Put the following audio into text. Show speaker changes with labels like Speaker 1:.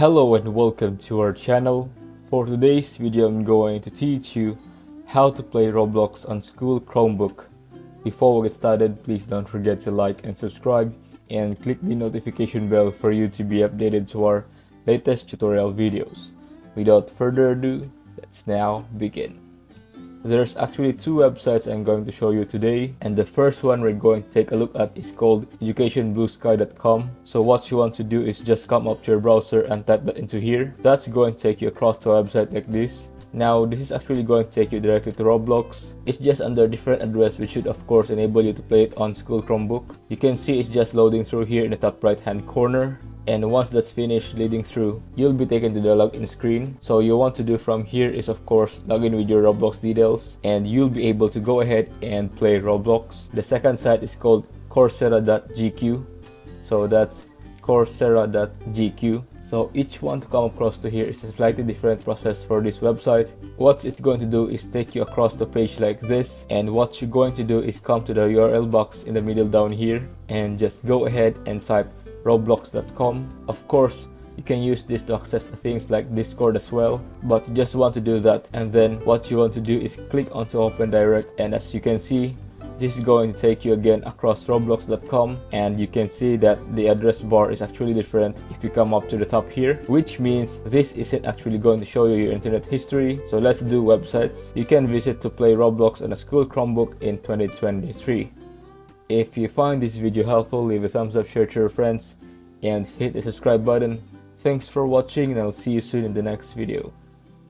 Speaker 1: Hello and welcome to our channel. For today's video I'm going to teach you how to play Roblox on school Chromebook. Before we get started, please don't forget to like and subscribe and click the notification bell for you to be updated to our latest tutorial videos. Without further ado, let's now begin. There's actually two websites I'm going to show you today, and the first one we're going to take a look at is called educationbluesky.com. So what you want to do is just come up to your browser and type that into here. That's going to take you across to a website like this. Now this is actually going to take you directly to Roblox. It's just under a different address, which should of course enable you to play it on school Chromebook. You can see it's just loading through here in the top right hand corner. And once that's finished leading through, you'll be taken to the login screen. So you want to do from here is of course log in with your Roblox details, and you'll be able to go ahead and play Roblox. The second site is called coursera.gq. So that's coursera.gq. So each one to come across to here is a slightly different process for this website. What it's going to do is take you across the page like this, and what you're going to do is come to the URL box in the middle down here and just go ahead and type roblox.com. Of course, you can use this to access things like Discord as well, but you just want to do that, and then what you want to do is click onto Open Direct, and as you can see, this is going to take you again across roblox.com, and you can see that the address bar is actually different if you come up to the top here, which means this isn't actually going to show you your internet history. So let's do websites you can visit to play Roblox on a school Chromebook in 2023. If you find this video helpful, leave a thumbs up, share to your friends, and hit the subscribe button. Thanks for watching, and I'll see you soon in the next video.